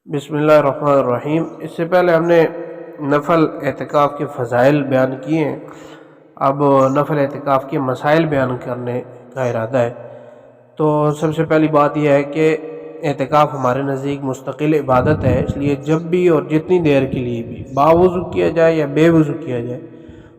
بسم اللہ الرحمن الرحیم۔ اس سے پہلے ہم نے نفل اعتکاف کے فضائل بیان کیے ہیں، اب نفل اعتکاف کے مسائل بیان کرنے کا ارادہ ہے۔ تو سب سے پہلی بات یہ ہے کہ اعتکاف ہمارے نزدیک مستقل عبادت ہے، اس لیے جب بھی اور جتنی دیر کے لیے بھی باوضو کیا جائے یا بے وضو کیا جائے،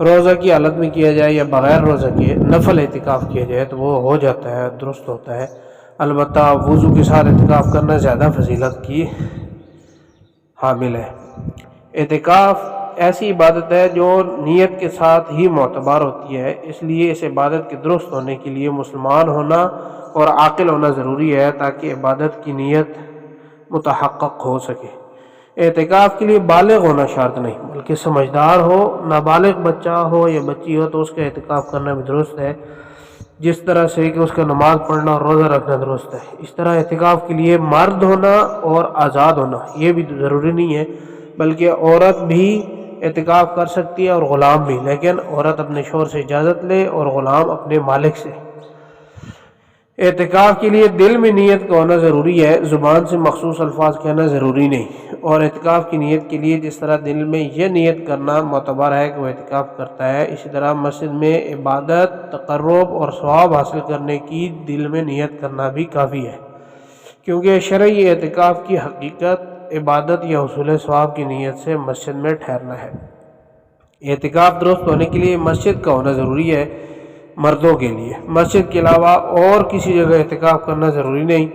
روزہ کی حالت میں کیا جائے یا بغیر روزہ کے نفل اعتکاف کیا جائے تو وہ ہو جاتا ہے، درست ہوتا ہے۔ البتہ وضو کے ساتھ اعتکاف کرنا زیادہ فضیلت کی حامل ہے۔ اعتکاف ایسی عبادت ہے جو نیت کے ساتھ ہی معتبر ہوتی ہے، اس لیے اس عبادت کے درست ہونے کے لیے مسلمان ہونا اور عاقل ہونا ضروری ہے تاکہ عبادت کی نیت متحقق ہو سکے۔ اعتکاف کے لیے بالغ ہونا شرط نہیں بلکہ سمجھدار ہو، نابالغ بچہ ہو یا بچی ہو تو اس کا اعتکاف کرنا بھی درست ہے، جس طرح سے کہ اس کا نماز پڑھنا اور روزہ رکھنا درست ہے۔ اس طرح اعتکاف کے لیے مرد ہونا اور آزاد ہونا یہ بھی ضروری نہیں ہے، بلکہ عورت بھی اعتکاف کر سکتی ہے اور غلام بھی، لیکن عورت اپنے شوہر سے اجازت لے اور غلام اپنے مالک سے۔ اعتکاف کے لیے دل میں نیت کا ہونا ضروری ہے، زبان سے مخصوص الفاظ کہنا ضروری نہیں۔ اور اعتکاف کی نیت کے لیے جس طرح دل میں یہ نیت کرنا معتبر ہے کہ وہ اعتکاف کرتا ہے، اسی طرح مسجد میں عبادت، تقرب اور ثواب حاصل کرنے کی دل میں نیت کرنا بھی کافی ہے، کیونکہ شرعی اعتکاف کی حقیقت عبادت یا حصول ثواب کی نیت سے مسجد میں ٹھہرنا ہے۔ اعتکاف درست ہونے کے لیے مسجد کا ہونا ضروری ہے، مردوں کے لیے مسجد کے علاوہ اور کسی جگہ اعتکاف کرنا ضروری نہیں۔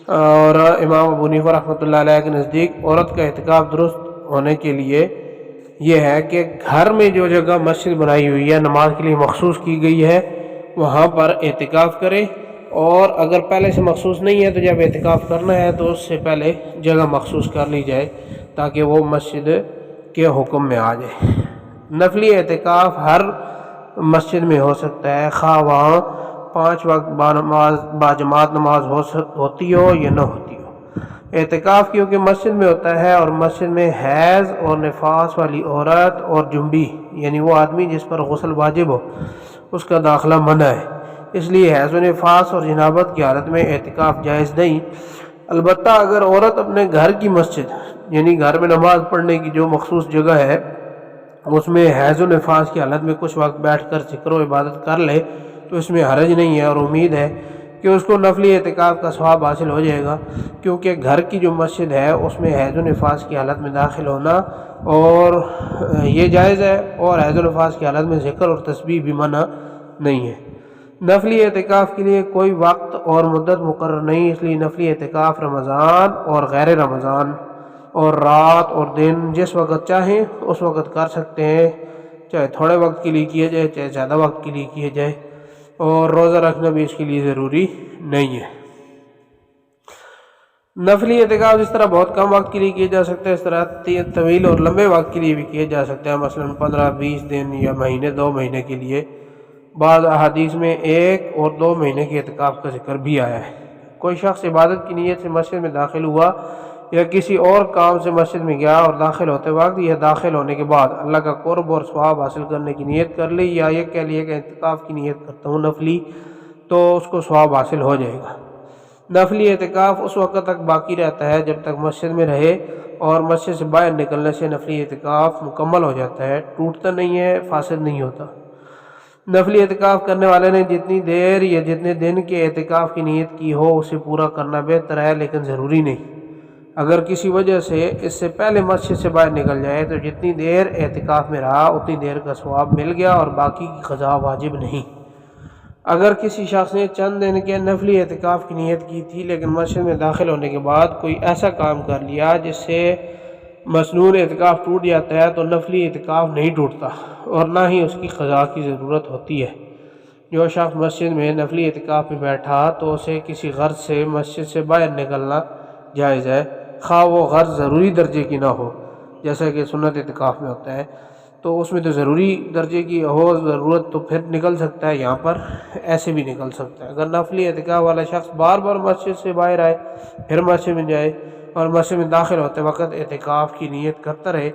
اور امام ابو حنیفہ رحمۃ اللہ علیہ کے نزدیک عورت کا اعتکاف درست ہونے کے لیے یہ ہے کہ گھر میں جو جگہ مسجد بنائی ہوئی ہے، نماز کے لیے مخصوص کی گئی ہے، وہاں پر اعتکاف کرے، اور اگر پہلے سے مخصوص نہیں ہے تو جب اعتکاف کرنا ہے تو اس سے پہلے جگہ مخصوص کر لی جائے تاکہ وہ مسجد کے حکم میں آ جائے۔ نفلی اعتکاف ہر مسجد میں ہو سکتا ہے، خواہ وہاں 5 وقت باجماعت نماز ہوتی ہو یا نہ ہوتی ہو۔ اعتکاف کیونکہ مسجد میں ہوتا ہے اور مسجد میں حیض اور نفاس والی عورت اور جنبی یعنی وہ آدمی جس پر غسل واجب ہو اس کا داخلہ منع ہے، اس لیے حیض و نفاس اور جنابت کی حالت میں اعتکاف جائز نہیں۔ البتہ اگر عورت اپنے گھر کی مسجد یعنی گھر میں نماز پڑھنے کی جو مخصوص جگہ ہے اس میں حیض و نفاس کی حالت میں کچھ وقت بیٹھ کر ذکر و عبادت کر لے تو اس میں حرج نہیں ہے، اور امید ہے کہ اس کو نفلی اعتکاف کا ثواب حاصل ہو جائے گا، کیونکہ گھر کی جو مسجد ہے اس میں حیض و نفاس کی حالت میں داخل ہونا اور یہ جائز ہے، اور حیض و نفاس کی حالت میں ذکر اور تسبیح بھی منع نہیں ہے۔ نفلی اعتکاف کے لیے کوئی وقت اور مدت مقرر نہیں، اس لیے نفلی اعتکاف رمضان اور غیر رمضان اور رات اور دن جس وقت چاہیں اس وقت کر سکتے ہیں، چاہے تھوڑے وقت کے لیے کیا جائے چاہے زیادہ وقت کے لیے کیا جائے، اور روزہ رکھنا بھی اس کے لیے ضروری نہیں ہے۔ نفلی اعتکاف اس طرح بہت کم وقت کے لیے کیا جا سکتا ہے، اس طرح طویل اور لمبے وقت کے لیے بھی کیا جا سکتا ہے، مثلا 15-20 دن یا مہینے 2 مہینے کے لیے۔ بعض احادیث میں 1 اور 2 مہینے کے اعتکاف کا ذکر بھی آیا ہے۔ کوئی شخص عبادت کی نیت سے مسجد میں داخل ہوا یا کسی اور کام سے مسجد میں گیا اور داخل ہوتے وقت یا داخل ہونے کے بعد اللہ کا قرب اور ثواب حاصل کرنے کی نیت کر لی، یا یہ کہہ لیا کہ اعتکاف کی نیت کرتا ہوں نفلی، تو اس کو ثواب حاصل ہو جائے گا۔ نفلی اعتکاف اس وقت تک باقی رہتا ہے جب تک مسجد میں رہے، اور مسجد سے باہر نکلنے سے نفلی اعتکاف مکمل ہو جاتا ہے، ٹوٹتا نہیں ہے، فاسد نہیں ہوتا۔ نفلی اعتکاف کرنے والے نے جتنی دیر یا جتنے دن کے اعتکاف کی نیت کی ہو اسے پورا کرنا بہتر ہے، لیکن ضروری نہیں۔ اگر کسی وجہ سے اس سے پہلے مسجد سے باہر نکل جائے تو جتنی دیر اعتکاف میں رہا اتنی دیر کا ثواب مل گیا اور باقی کی قضا واجب نہیں۔ اگر کسی شخص نے چند دن کے نفلی اعتکاف کی نیت کی تھی لیکن مسجد میں داخل ہونے کے بعد کوئی ایسا کام کر لیا جس سے مسنون اعتکاف ٹوٹ جاتا ہے تو نفلی اعتکاف نہیں ٹوٹتا اور نہ ہی اس کی قضا کی ضرورت ہوتی ہے۔ جو شخص مسجد میں نفلی اعتکاف میں بیٹھا تو اسے کسی غرض سے مسجد سے باہر نکلنا جائز ہے، خواہ وہ غرض ضروری درجے کی نہ ہو، جیسا کہ سنت اعتکاف میں ہوتا ہے، تو اس میں تو ضروری درجے کی ہو ضرورت تو پھر نکل سکتا ہے، یہاں پر ایسے بھی نکل سکتا ہے۔ اگر نفلی اعتکاف والا شخص بار بار مسجد سے باہر آئے پھر مسجد میں جائے اور مسجد میں داخل ہوتے وقت اعتکاف کی نیت کرتا رہے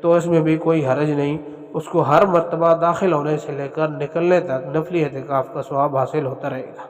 تو اس میں بھی کوئی حرج نہیں، اس کو ہر مرتبہ داخل ہونے سے لے کر نکلنے تک نفلی اعتکاف کا ثواب حاصل ہوتا رہے گا۔